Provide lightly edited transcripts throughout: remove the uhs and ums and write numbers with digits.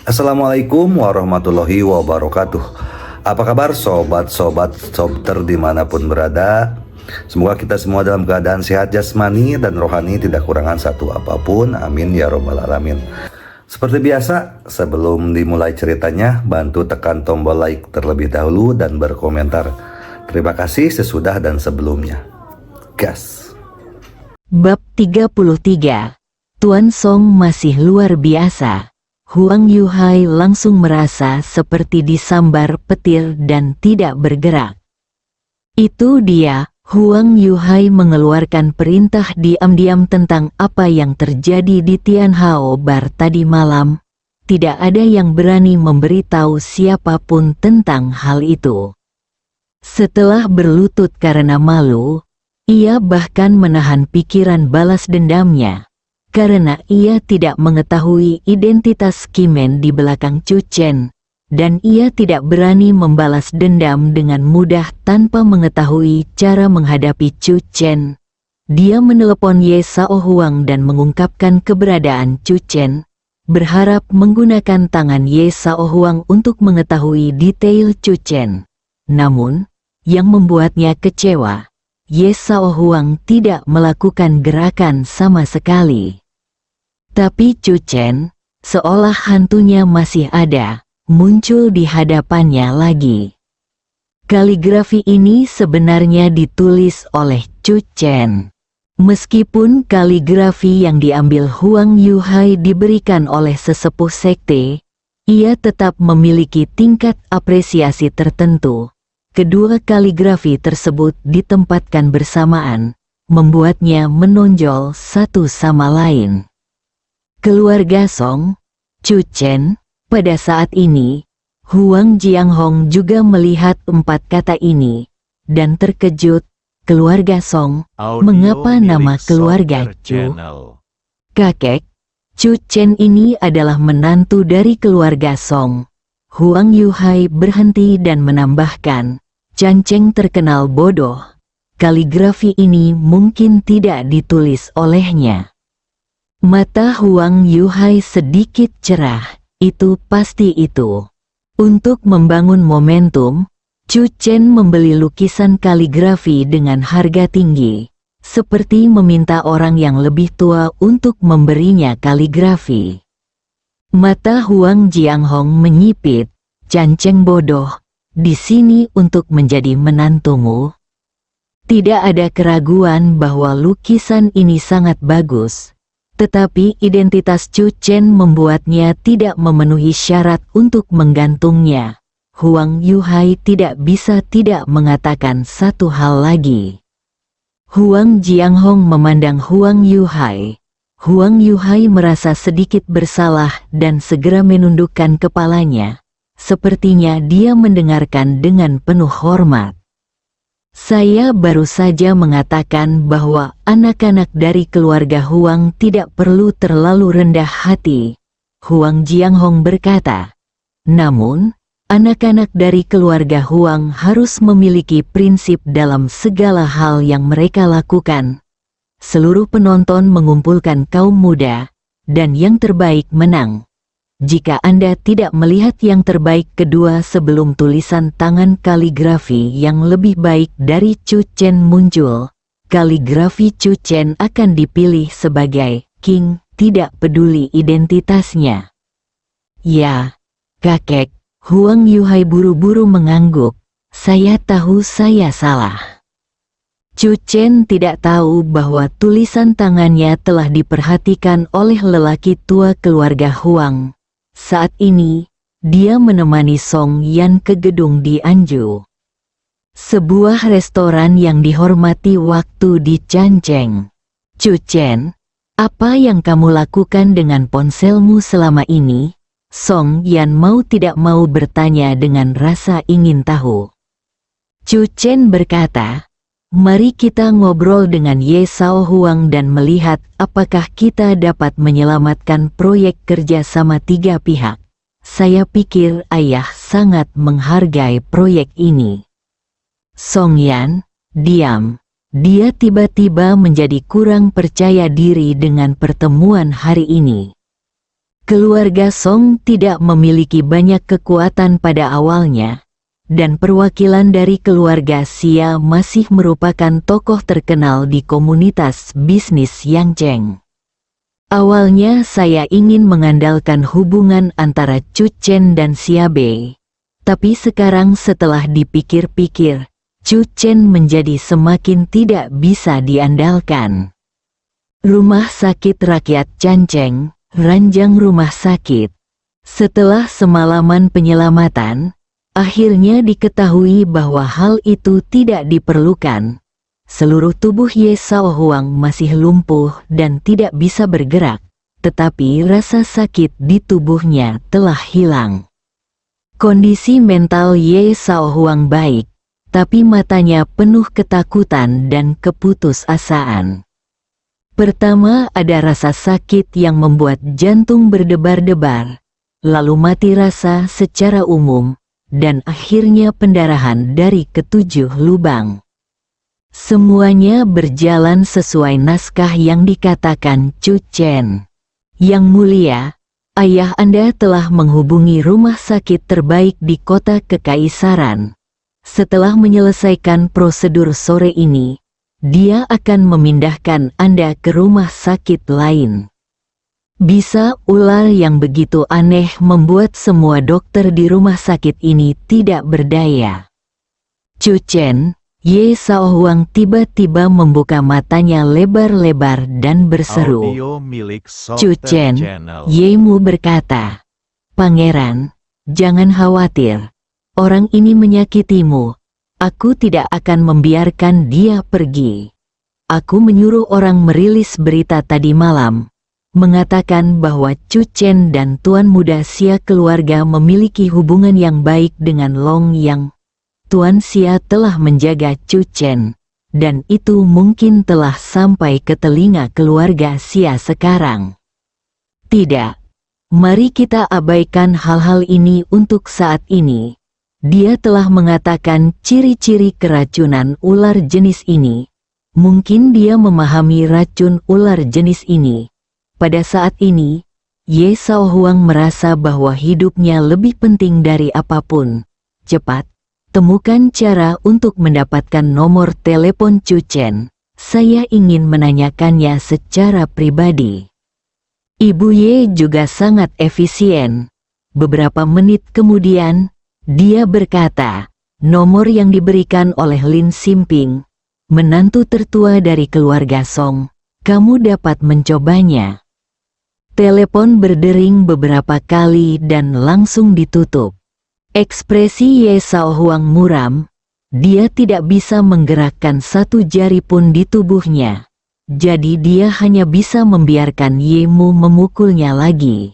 Assalamualaikum warahmatullahi wabarakatuh. Apa kabar sobat-sobat sobter dimanapun berada? Semoga kita semua dalam keadaan sehat jasmani dan rohani, tidak kurangan satu apapun. Amin ya robbal alamin. Seperti biasa, sebelum dimulai ceritanya, bantu tekan tombol like terlebih dahulu dan berkomentar. Terima kasih sesudah dan sebelumnya. Gas. Bab 33. Tuan Song masih luar biasa. Huang Yuhai langsung merasa seperti disambar petir dan tidak bergerak. Itu dia, Huang Yuhai mengeluarkan perintah diam-diam tentang apa yang terjadi di Tianhao Bar tadi malam. Tidak ada yang berani memberitahu siapapun tentang hal itu. Setelah berlutut karena malu, ia bahkan menahan pikiran balas dendamnya. Karena ia tidak mengetahui identitas Kimen di belakang Chu Chen, dan ia tidak berani membalas dendam dengan mudah tanpa mengetahui cara menghadapi Chu Chen. Dia menelepon Ye Sao Huang dan mengungkapkan keberadaan Chu Chen, berharap menggunakan tangan Ye Sao Huang untuk mengetahui detail Chu Chen. Namun, yang membuatnya kecewa, Ye Sao Huang tidak melakukan gerakan sama sekali. Tapi Chu Chen, seolah hantunya masih ada, muncul di hadapannya lagi. Kaligrafi ini sebenarnya ditulis oleh Chu Chen. Meskipun kaligrafi yang diambil Huang Yuhai diberikan oleh sesepuh sekte, ia tetap memiliki tingkat apresiasi tertentu. Kedua kaligrafi tersebut ditempatkan bersamaan, membuatnya menonjol satu sama lain. Keluarga Song, Chu Chen, pada saat ini, Huang Jianghong juga melihat empat kata ini, dan terkejut. Keluarga Song, mengapa nama keluarga Chu? Kakek, Chu Chen ini adalah menantu dari keluarga Song. Huang Yuhai berhenti dan menambahkan, Chan Cheng terkenal bodoh. Kaligrafi ini mungkin tidak ditulis olehnya. Mata Huang Yuhai sedikit cerah, itu pasti itu. Untuk membangun momentum, Chu Chen membeli lukisan kaligrafi dengan harga tinggi, seperti meminta orang yang lebih tua untuk memberinya kaligrafi. Mata Huang Jianghong menyipit, Chan Cheng bodoh, di sini untuk menjadi menantumu. Tidak ada keraguan bahwa lukisan ini sangat bagus. Tetapi identitas Chu Chen membuatnya tidak memenuhi syarat untuk menggantungnya. Huang Yuhai tidak bisa tidak mengatakan satu hal lagi. Huang Jianghong memandang Huang Yuhai. Huang Yuhai merasa sedikit bersalah dan segera menundukkan kepalanya. Sepertinya dia mendengarkan dengan penuh hormat. Saya baru saja mengatakan bahwa anak-anak dari keluarga Huang tidak perlu terlalu rendah hati, Huang Jianghong berkata. Namun, anak-anak dari keluarga Huang harus memiliki prinsip dalam segala hal yang mereka lakukan. Seluruh penonton mengumpulkan kaum muda, dan yang terbaik menang. Jika Anda tidak melihat yang terbaik kedua sebelum tulisan tangan kaligrafi yang lebih baik dari Chu Chen muncul, kaligrafi Chu Chen akan dipilih sebagai king, tidak peduli identitasnya. Ya, kakek, Huang Yuhai buru-buru mengangguk, saya tahu saya salah. Chu Chen tidak tahu bahwa tulisan tangannya telah diperhatikan oleh lelaki tua keluarga Huang. Saat ini, dia menemani Song Yan ke gedung di Anju. Sebuah restoran yang dihormati waktu di Changcheng. Chu Chen, apa yang kamu lakukan dengan ponselmu selama ini? Song Yan mau tidak mau bertanya dengan rasa ingin tahu. Chu Chen berkata, mari kita ngobrol dengan Ye Sao Huang dan melihat apakah kita dapat menyelamatkan proyek kerja sama tiga pihak. Saya pikir ayah sangat menghargai proyek ini. Song Yan, diam. Dia tiba-tiba menjadi kurang percaya diri dengan pertemuan hari ini. Keluarga Song tidak memiliki banyak kekuatan pada awalnya, dan perwakilan dari keluarga Xia masih merupakan tokoh terkenal di komunitas bisnis Yangcheng. Awalnya saya ingin mengandalkan hubungan antara Chu Chen dan Xia Bei, tapi sekarang setelah dipikir-pikir, Chu Chen menjadi semakin tidak bisa diandalkan. Rumah Sakit Rakyat Changcheng, ranjang rumah sakit. Setelah semalaman penyelamatan, akhirnya diketahui bahwa hal itu tidak diperlukan. Seluruh tubuh Ye Shaohuang masih lumpuh dan tidak bisa bergerak, tetapi rasa sakit di tubuhnya telah hilang. Kondisi mental Ye Shaohuang baik, tapi matanya penuh ketakutan dan keputusasaan. Pertama ada rasa sakit yang membuat jantung berdebar-debar, lalu mati rasa secara umum, dan akhirnya pendarahan dari ketujuh lubang. Semuanya berjalan sesuai naskah yang dikatakan Chu Chen. Yang mulia, ayah Anda telah menghubungi rumah sakit terbaik di kota Kekaisaran. Setelah menyelesaikan prosedur sore ini, dia akan memindahkan Anda ke rumah sakit lain. Bisa ular yang begitu aneh membuat semua dokter di rumah sakit ini tidak berdaya. Chu Chen, Ye Shaohuang tiba-tiba membuka matanya lebar-lebar dan berseru. Chu Chen, Yemu berkata, "Pangeran, jangan khawatir. Orang ini menyakitimu. Aku tidak akan membiarkan dia pergi. Aku menyuruh orang merilis berita tadi malam, mengatakan bahwa Chu Chen dan Tuan Muda Xia keluarga memiliki hubungan yang baik dengan Long Yang. Tuan Xia telah menjaga Chu Chen, dan itu mungkin telah sampai ke telinga keluarga Xia sekarang. Tidak, mari kita abaikan hal-hal ini untuk saat ini. Dia telah mengatakan ciri-ciri keracunan ular jenis ini. Mungkin dia memahami racun ular jenis ini. Pada saat ini, Ye Shaohuang merasa bahwa hidupnya lebih penting dari apapun. Cepat, temukan cara untuk mendapatkan nomor telepon Chu Chen. Saya ingin menanyakannya secara pribadi." Ibu Ye juga sangat efisien. Beberapa menit kemudian, dia berkata, "Nomor yang diberikan oleh Lin Simping, menantu tertua dari keluarga Song. Kamu dapat mencobanya." Telepon berdering beberapa kali dan langsung ditutup. Ekspresi Ye Shaohuang muram. Dia tidak bisa menggerakkan satu jari pun di tubuhnya. Jadi dia hanya bisa membiarkan Yemu memukulnya lagi.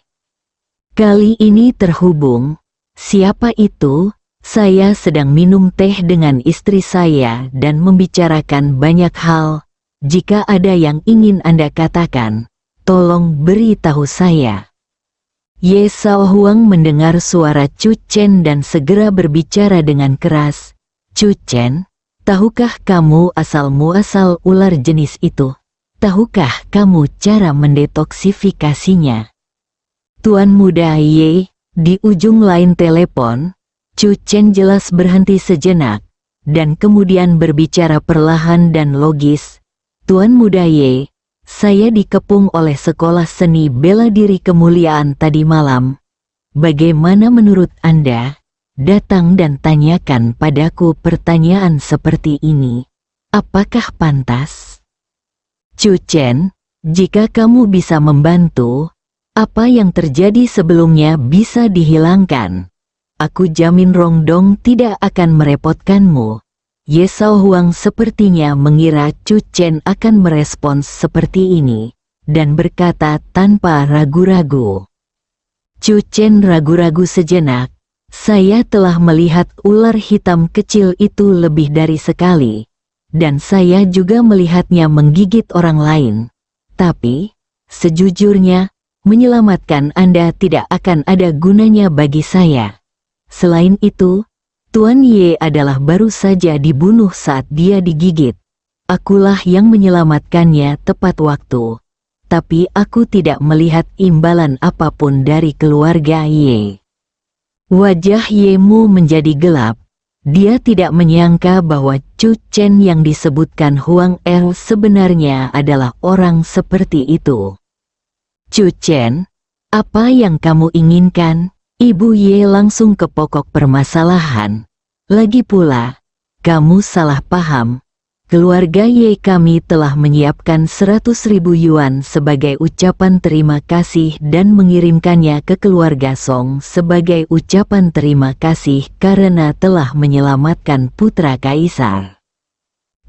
Kali ini terhubung. "Siapa itu?" "Saya sedang minum teh dengan istri saya dan membicarakan banyak hal. Jika ada yang ingin Anda katakan, tolong beritahu saya." Ye Shaohuang mendengar suara Chu Chen dan segera berbicara dengan keras. "Chu Chen, tahukah kamu asal-muasal ular jenis itu? Tahukah kamu cara mendetoksifikasinya?" "Tuan Muda Ye." Di ujung lain telepon, Chu Chen jelas berhenti sejenak, dan kemudian berbicara perlahan dan logis. "Tuan Muda Ye, saya dikepung oleh sekolah seni bela diri kemuliaan tadi malam. Bagaimana menurut Anda? Datang dan tanyakan padaku pertanyaan seperti ini. Apakah pantas?" "Chu Chen, jika kamu bisa membantu, apa yang terjadi sebelumnya bisa dihilangkan. Aku jamin Rongdong tidak akan merepotkanmu." Ye Shaohuang sepertinya mengira Chu Chen akan merespons seperti ini, dan berkata tanpa ragu-ragu. Chu Chen ragu-ragu sejenak. "Saya telah melihat ular hitam kecil itu lebih dari sekali, dan saya juga melihatnya menggigit orang lain. Tapi, sejujurnya, menyelamatkan Anda tidak akan ada gunanya bagi saya. Selain itu, Tuan Ye adalah baru saja dibunuh saat dia digigit. Akulah yang menyelamatkannya tepat waktu. tapi aku tidak melihat imbalan apapun dari keluarga Ye. Wajah Yemu menjadi gelap. Dia tidak menyangka bahwa Chu Chen yang disebutkan Huang Er sebenarnya adalah orang seperti itu. Chu Chen, apa yang kamu inginkan? Ibu Ye langsung ke pokok permasalahan. Lagi pula, kamu salah paham. Keluarga Ye kami telah menyiapkan 100.000 yuan sebagai ucapan terima kasih dan mengirimkannya ke keluarga Song sebagai ucapan terima kasih karena telah menyelamatkan putra kaisar.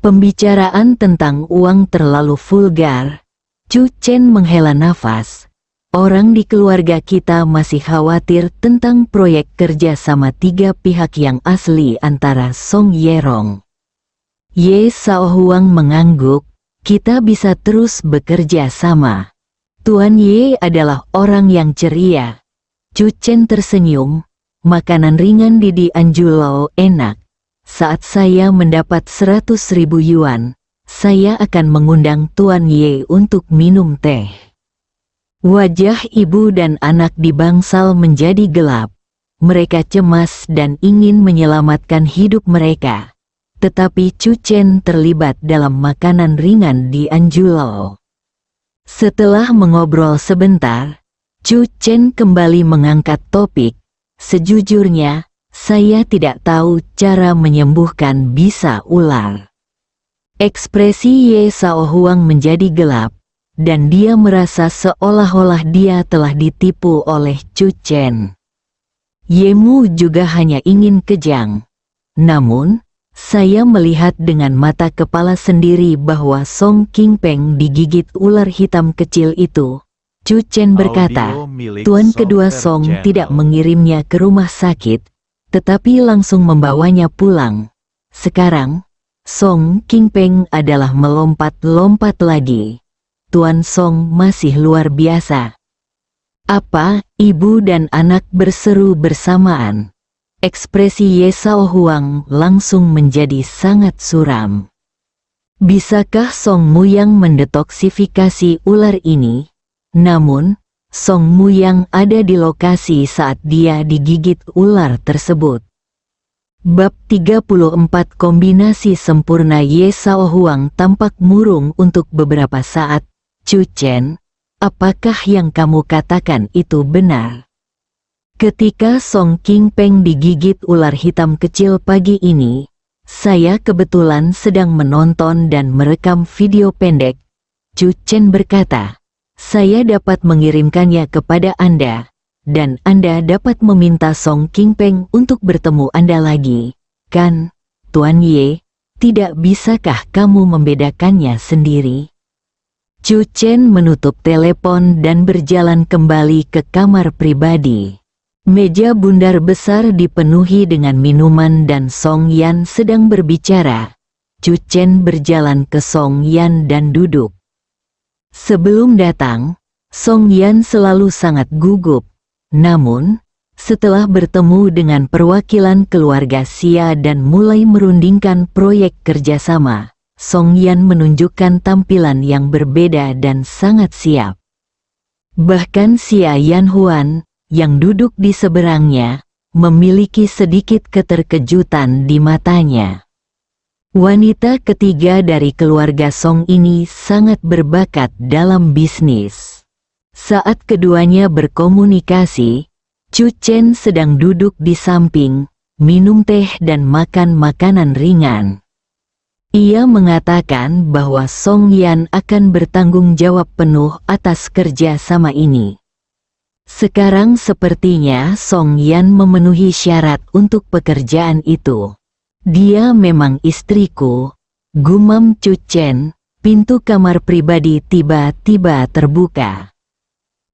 Pembicaraan tentang uang terlalu vulgar. Chu Chen menghela nafas. Orang di keluarga kita masih khawatir tentang proyek kerja sama 3 pihak yang asli antara Song Yerong. Ye Sao Huang mengangguk, kita bisa terus bekerja sama. Tuan Ye adalah orang yang ceria. Chu Chen tersenyum, makanan ringan di Dianjulo enak. Saat saya mendapat 100.000 yuan, saya akan mengundang Tuan Ye untuk minum teh. Wajah ibu dan anak di bangsal menjadi gelap. Mereka cemas dan ingin menyelamatkan hidup mereka. Tetapi Chu Chen terlibat dalam makanan ringan di Anjulo. Setelah mengobrol sebentar, Chu Chen kembali mengangkat topik. Sejujurnya, saya tidak tahu cara menyembuhkan bisa ular. Ekspresi Ye Sao Huang menjadi gelap, dan dia merasa seolah-olah dia telah ditipu oleh Chu Chen. Yemu juga hanya ingin kejang. Namun, saya melihat dengan mata kepala sendiri bahwa Song Qingpeng digigit ular hitam kecil itu. Chu Chen berkata, Tuan kedua Song tidak mengirimnya ke rumah sakit, tetapi langsung membawanya pulang. Sekarang, Song Qingpeng adalah melompat-lompat lagi. Tuan Song masih luar biasa. Apa? Ibu dan anak berseru bersamaan. Ekspresi Ye Sao Huang langsung menjadi sangat suram. Bisakah Song Muyang mendetoksifikasi ular ini? Namun, Song Muyang ada di lokasi saat dia digigit ular tersebut. Bab 34 Kombinasi sempurna. Ye Sao Huang tampak murung untuk beberapa saat. Chu Chen, apakah yang kamu katakan itu benar? Ketika Song Qingpeng digigit ular hitam kecil pagi ini, saya kebetulan sedang menonton dan merekam video pendek. Chu Chen berkata, saya dapat mengirimkannya kepada Anda, dan Anda dapat meminta Song Qingpeng untuk bertemu Anda lagi, kan, Tuan Ye? Tidak bisakah kamu membedakannya sendiri? Chu Chen menutup telepon dan berjalan kembali ke kamar pribadi. Meja bundar besar dipenuhi dengan minuman dan Song Yan sedang berbicara. Chu Chen berjalan ke Song Yan dan duduk. Sebelum datang, Song Yan selalu sangat gugup. Namun, setelah bertemu dengan perwakilan keluarga Xia dan mulai merundingkan proyek kerjasama, Song Yan menunjukkan tampilan yang berbeda dan sangat siap. Bahkan Xia Yanhuan, yang duduk di seberangnya, memiliki sedikit keterkejutan di matanya. Wanita ketiga dari keluarga Song ini sangat berbakat dalam bisnis. Saat keduanya berkomunikasi, Chu Chen sedang duduk di samping, minum teh dan makan makanan ringan. Ia mengatakan bahwa Song Yan akan bertanggung jawab penuh atas kerja sama ini. Sekarang sepertinya Song Yan memenuhi syarat untuk pekerjaan itu. Dia memang istriku, gumam Chu Chen. Pintu kamar pribadi tiba-tiba terbuka.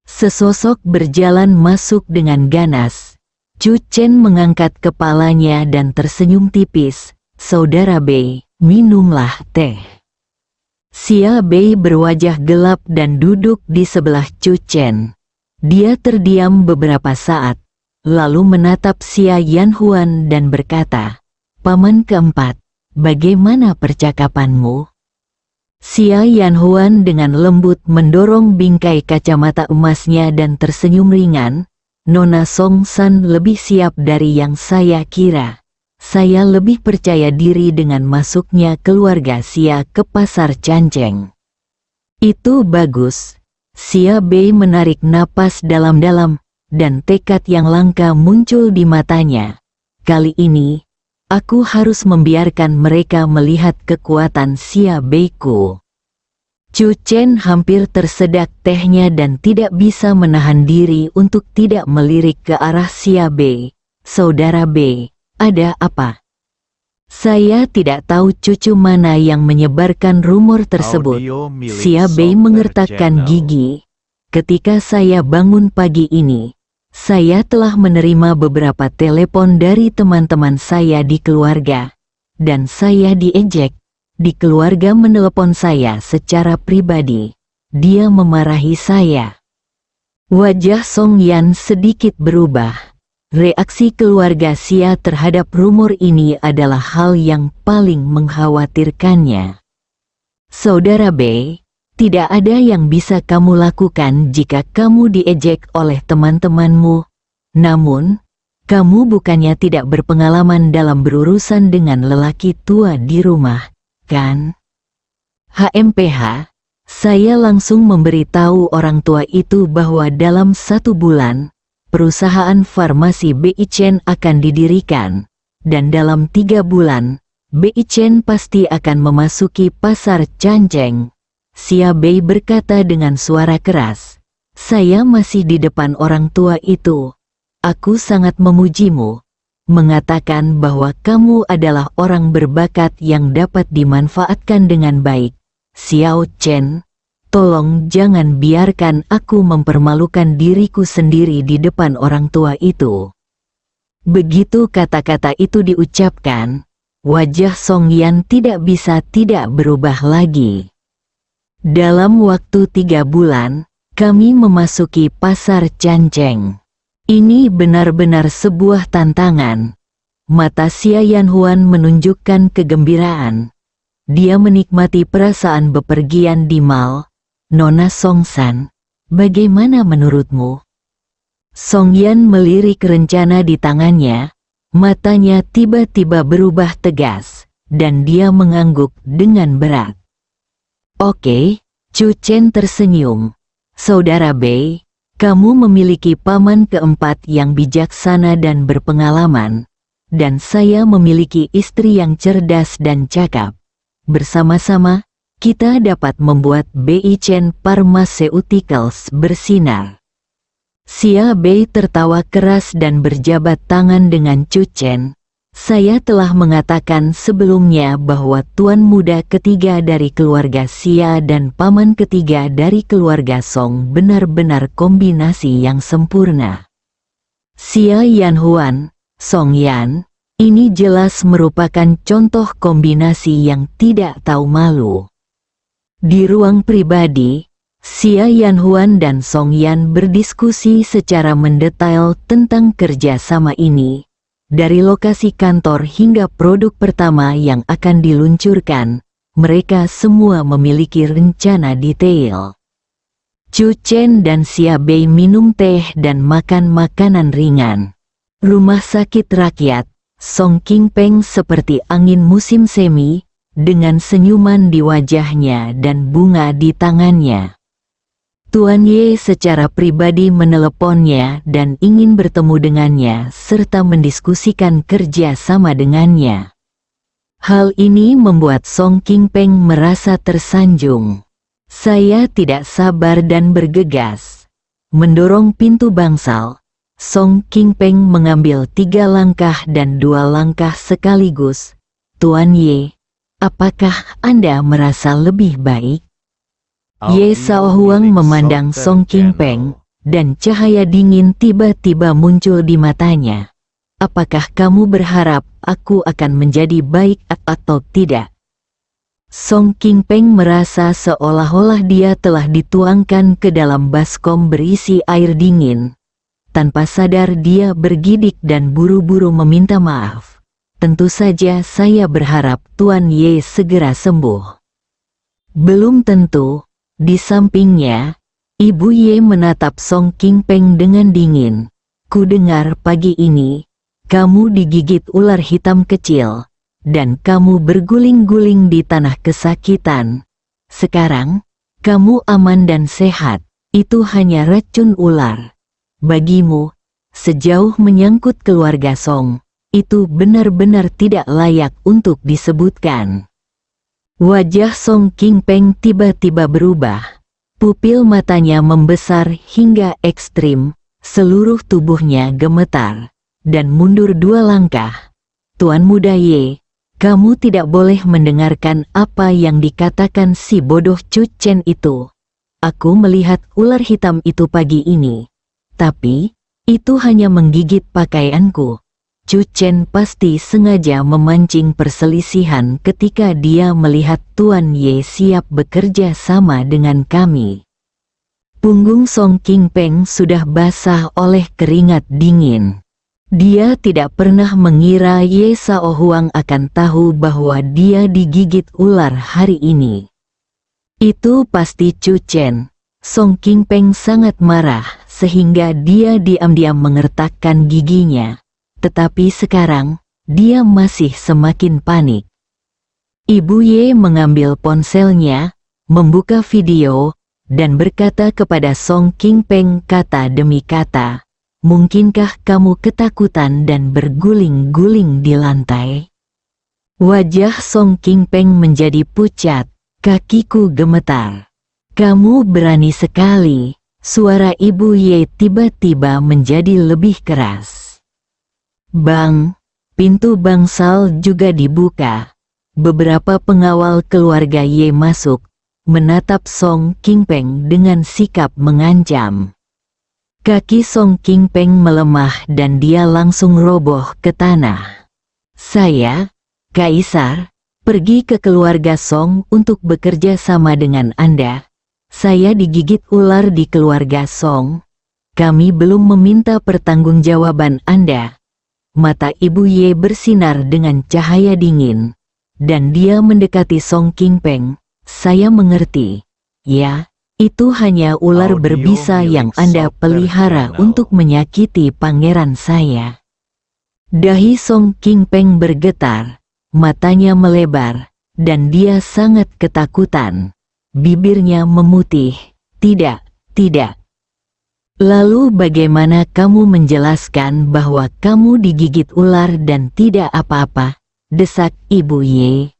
Sesosok berjalan masuk dengan ganas. Chu Chen mengangkat kepalanya dan tersenyum tipis. Saudara Bei, minumlah teh. Xia Bei berwajah gelap dan duduk di sebelah Chu Chen. Dia terdiam beberapa saat, lalu menatap Xia Yanhuan dan berkata, Paman keempat, bagaimana percakapanmu? Xia Yanhuan dengan lembut mendorong bingkai kacamata emasnya dan tersenyum ringan. Nona Song San lebih siap dari yang saya kira. Saya lebih percaya diri dengan masuknya keluarga Xia ke pasar Canceng. Itu bagus. Xia Bei menarik napas dalam-dalam, dan tekad yang langka muncul di matanya. Kali ini, aku harus membiarkan mereka melihat kekuatan Xia Bei-ku. Chu Chen hampir tersedak tehnya dan tidak bisa menahan diri untuk tidak melirik ke arah Xia Bei. Saudara Bei, ada apa? Saya tidak tahu cucu mana yang menyebarkan rumor tersebut. Xia Bei mengertakkan gigi. Ketika saya bangun pagi ini, saya telah menerima beberapa telepon dari teman-teman saya di keluarga, dan saya diejek. Di keluarga menelepon saya secara pribadi. Dia memarahi saya. Wajah Song Yan sedikit berubah. Reaksi keluarga Xia terhadap rumor ini adalah hal yang paling mengkhawatirkannya. Saudara Bei, tidak ada yang bisa kamu lakukan jika kamu diejek oleh teman-temanmu. Namun, kamu bukannya tidak berpengalaman dalam berurusan dengan lelaki tua di rumah, kan? HMPH, saya langsung memberitahu orang tua itu bahwa dalam 1 bulan, perusahaan farmasi BI Chen akan didirikan, dan dalam 3 bulan, BI Chen pasti akan memasuki pasar Canceng. Xia Bei berkata dengan suara keras. Saya masih di depan orang tua itu. Aku sangat memujimu, mengatakan bahwa kamu adalah orang berbakat yang dapat dimanfaatkan dengan baik. Xiao Chen, tolong jangan biarkan aku mempermalukan diriku sendiri di depan orang tua itu. Begitu kata-kata itu diucapkan, wajah Song Yan tidak bisa tidak berubah lagi. Dalam waktu 3 bulan, kami memasuki pasar Canceng. Ini benar-benar sebuah tantangan. Mata Xia Yanhuan menunjukkan kegembiraan. Dia menikmati perasaan bepergian di mal. Nona Song San, bagaimana menurutmu? Song Yan melirik rencana di tangannya. Matanya tiba-tiba berubah tegas, dan dia mengangguk dengan berat. Oke, Chu Chen tersenyum. Saudara Bei, kamu memiliki paman keempat yang bijaksana dan berpengalaman, dan saya memiliki istri yang cerdas dan cakap. Bersama-sama, kita dapat membuat BI Chen Pharmaceuticals bersinar. Xia Bei tertawa keras dan berjabat tangan dengan Chu Chen. Saya telah mengatakan sebelumnya bahwa tuan muda ketiga dari keluarga Xia dan paman ketiga dari keluarga Song benar-benar kombinasi yang sempurna. Xia Yanhuan, Song Yan, ini jelas merupakan contoh kombinasi yang tidak tahu malu. Di ruang pribadi, Xia Yanhuan dan Song Yan berdiskusi secara mendetail tentang kerjasama ini. Dari lokasi kantor hingga produk pertama yang akan diluncurkan, mereka semua memiliki rencana detail. Chu Chen dan Xia Bei minum teh dan makan makanan ringan. Rumah sakit rakyat, Song Qingpeng seperti angin musim semi, dengan senyuman di wajahnya dan bunga di tangannya. Tuan Ye secara pribadi meneleponnya dan ingin bertemu dengannya serta mendiskusikan kerja sama dengannya. Hal ini membuat Song Qingpeng merasa tersanjung. Saya tidak sabar dan bergegas. Mendorong pintu bangsal, Song Qingpeng mengambil 3 langkah dan 2 langkah sekaligus. Tuan Ye, apakah Anda merasa lebih baik? Ye Shaohuang memandang Song Qingpeng, dan cahaya dingin tiba-tiba muncul di matanya. Apakah kamu berharap aku akan menjadi baik atau tidak? Song Qingpeng merasa seolah-olah dia telah dituangkan ke dalam baskom berisi air dingin. Tanpa sadar dia bergidik dan buru-buru meminta maaf. Tentu saja saya berharap Tuan Ye segera sembuh. Belum tentu. Di sampingnya, Ibu Ye menatap Song King Peng dengan dingin. Ku dengar pagi ini, kamu digigit ular hitam kecil, dan kamu berguling-guling di tanah kesakitan. Sekarang, kamu aman dan sehat. Itu hanya racun ular. Bagimu, sejauh menyangkut keluarga Song, itu benar-benar tidak layak untuk disebutkan. Wajah Song King Peng tiba-tiba berubah. Pupil matanya membesar hingga ekstrim, seluruh tubuhnya gemetar, dan mundur 2 langkah. Tuan Muda Ye, kamu tidak boleh mendengarkan apa yang dikatakan si bodoh Chu Chen itu. Aku melihat ular hitam itu pagi ini, tapi itu hanya menggigit pakaianku. Chu Chen pasti sengaja memancing perselisihan ketika dia melihat Tuan Ye siap bekerja sama dengan kami. Punggung Song King Peng sudah basah oleh keringat dingin. Dia tidak pernah mengira Ye Sao Huang akan tahu bahwa dia digigit ular hari ini. Itu pasti Chu Chen. Song King Peng sangat marah sehingga dia diam-diam mengertakkan giginya. Tetapi sekarang, dia masih semakin panik. Ibu Ye mengambil ponselnya, membuka video, dan berkata kepada Song King Peng kata demi kata, "Mungkinkah kamu ketakutan dan berguling-guling di lantai?" Wajah Song King Peng menjadi pucat, kakiku gemetar. "Kamu berani sekali." Suara Ibu Ye tiba-tiba menjadi lebih keras. Bang, pintu bangsal juga dibuka. Beberapa pengawal keluarga Ye masuk, menatap Song King Peng dengan sikap mengancam. Kaki Song King Peng melemah dan dia langsung roboh ke tanah. "Saya, Kaisar, pergi ke keluarga Song untuk bekerja sama dengan Anda. Saya digigit ular di keluarga Song. Kami belum meminta pertanggungjawaban Anda." Mata Ibu Ye bersinar dengan cahaya dingin, dan dia mendekati Song King Peng. "Saya mengerti. Ya, itu hanya ular berbisa yang Anda pelihara untuk menyakiti pangeran saya." Dahi Song King Peng bergetar, matanya melebar, dan dia sangat ketakutan. Bibirnya memutih. "Tidak, tidak. Lalu bagaimana kamu menjelaskan bahwa kamu digigit ular dan tidak apa-apa?" desak Ibu Ye.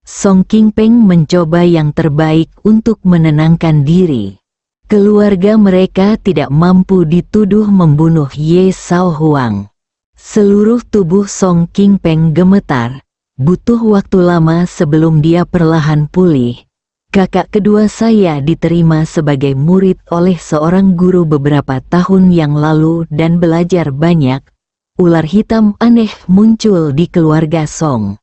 Song King Peng mencoba yang terbaik untuk menenangkan diri. Keluarga mereka tidak mampu dituduh membunuh Ye Sao Huang. Seluruh tubuh Song King Peng gemetar. Butuh waktu lama sebelum dia perlahan pulih. Kakak kedua saya diterima sebagai murid oleh seorang guru beberapa tahun yang lalu dan belajar banyak. Ular hitam aneh muncul di keluarga Song.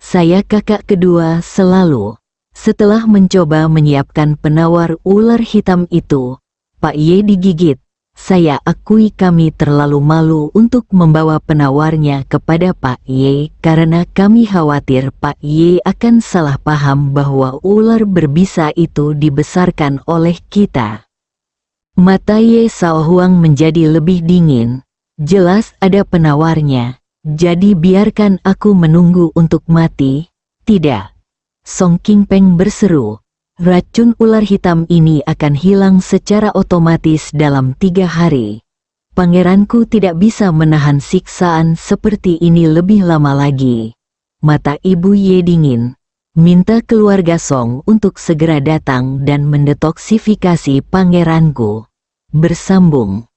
Saya kakak kedua selalu. Setelah mencoba menyiapkan penawar ular hitam itu, Pak Ye digigit. Saya akui kami terlalu malu untuk membawa penawarnya kepada Pak Ye karena kami khawatir Pak Ye akan salah paham bahwa ular berbisa itu dibesarkan oleh kita. Mata Ye Sao Huang menjadi lebih dingin. Jelas ada penawarnya, jadi biarkan aku menunggu untuk mati. Tidak. Song King Peng berseru. Racun ular hitam ini akan hilang secara otomatis dalam 3 hari. Pangeranku tidak bisa menahan siksaan seperti ini lebih lama lagi. Mata Ibu Ye dingin. Minta keluarga Song untuk segera datang dan mendetoksifikasi pangeranku. Bersambung.